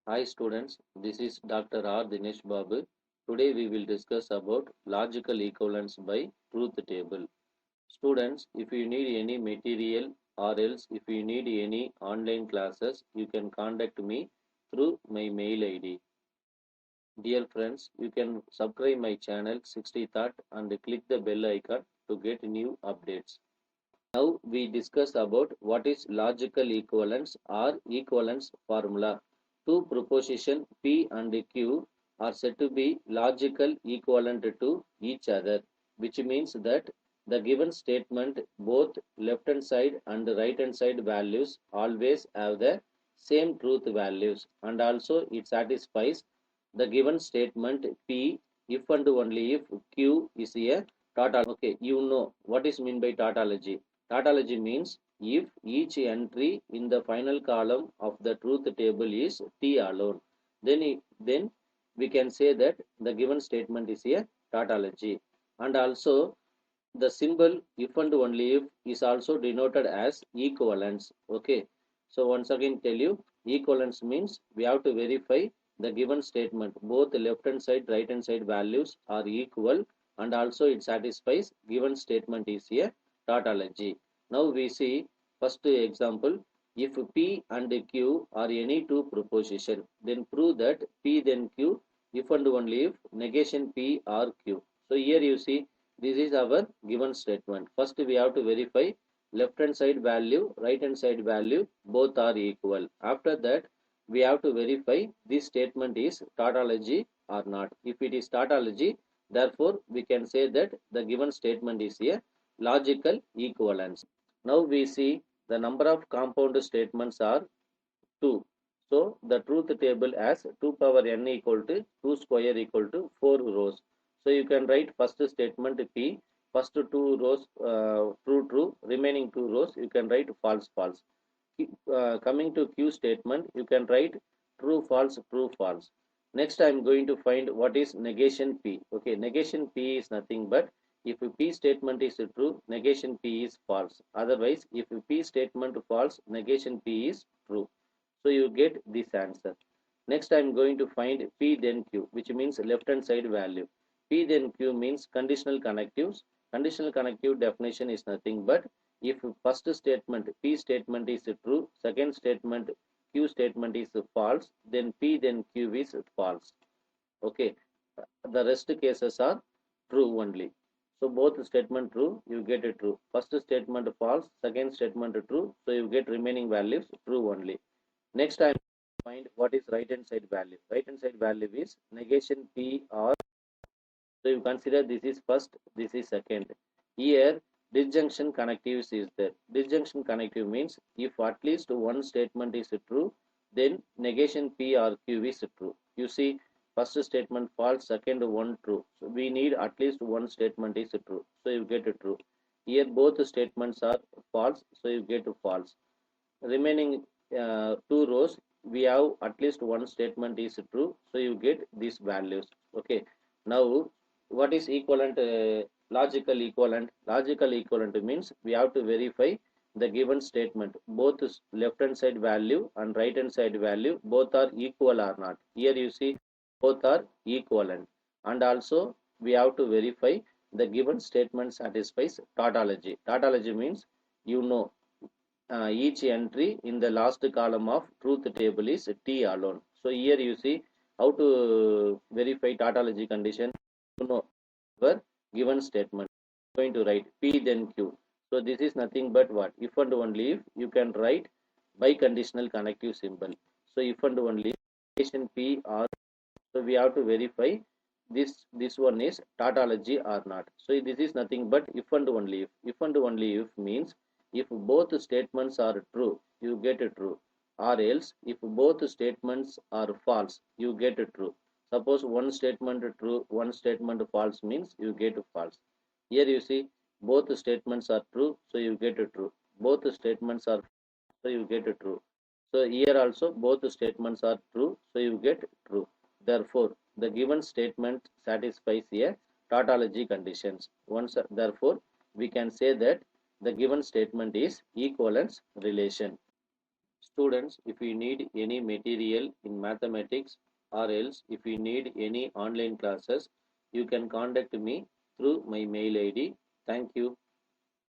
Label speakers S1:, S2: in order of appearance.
S1: Hi students, this is Dr. R. Dinesh Babu. Today we will discuss about logical equivalence by truth table. Students, if you need any material or else if you need any online classes, you can contact me through my mail ID. Dear friends, you can subscribe my channel 60 Thought and click the bell icon to get new updates. Now we discuss about what is logical equivalence or equivalence formula. Two propositions P and Q are said to be logical equivalent to each other, which means that the given statement both left hand side and right hand side values always have the same truth values, and also it satisfies the given statement P if and only if Q is a tautology. Okay, you know what is meant by tautology. Tautology means if each entry in the final column of the truth table is T alone, then we can say that the given statement is a tautology. And also the symbol if and only if is also denoted as equivalence. Okay, so once again tell you, equivalence means we have to verify the given statement both left hand side right hand side values are equal, and also it satisfies given statement is a tautology. Now we see first example. If P and Q are any two proposition, then prove that P then Q if and only if negation P or Q. So here you see this is our given statement. First we have to verify left hand side value, right hand side value both are equal. After that we have to verify this statement is tautology or not. If it is tautology, therefore we can say that the given statement is a logical equivalence. Now we see the number of compound statements are 2. So the truth table has 2 power n equal to 2 square equal to 4 rows. So you can write first statement P, first two rows true true, remaining two rows you can write false false. Coming to Q statement, you can write true false true false. Next I am going to find what is negation P. Okay, negation P is nothing but if P statement is true, negation P is false. Otherwise, if P statement false, negation P is true. So you get this answer. Next I am going to find P then Q, which means left hand side value. P then Q means conditional connectives. Conditional connective definition is nothing but if first statement P statement is true, second statement Q statement is false, then P then Q is false. Okay, the rest cases are true only. So both statement true, you get it true. First statement false, second statement true, so you get remaining values true only. Next I find what is right hand side value. Right hand side value is negation P or, so you consider this is first, this is second. Here disjunction connectives is there. Disjunction connective means if at least one statement is true, then negation P or Q is true. You see first statement false, second one true. So we need at least one statement is true. So you get it true. Here both statements are false, so you get false. Remaining two rows we have at least one statement is true, so you get these values. Okay, now what is equivalent? Logical equivalent means we have to verify the given statement both left hand side value and right hand side value both are equal or not. Here you see both are equivalent, and also we have to verify the given statement satisfies tautology. Tautology means you know each entry in the last column of truth table is T alone. So here you see how to verify tautology condition. You know your given statement. Going to write P then Q. So this is nothing but what? If and only if you can write biconditional connective symbol. So if and only if relation P or, so we have to verify this one is tautology or not. So this is nothing but if and only if. If and only if means if both statements are true, you get it true. Or else if both statements are false, you get it true. Suppose one statement true, one statement false means you get false. Here you see both statements are true, so you get it true. Both statements are, so you get it true. So here also both statements are true, so you get true. Therefore, the given statement satisfies a tautology conditions. Once, therefore, we can say that the given statement is equivalence relation. Students, if you need any material in mathematics or else if you need any online classes, you can contact me through my mail ID. Thank you.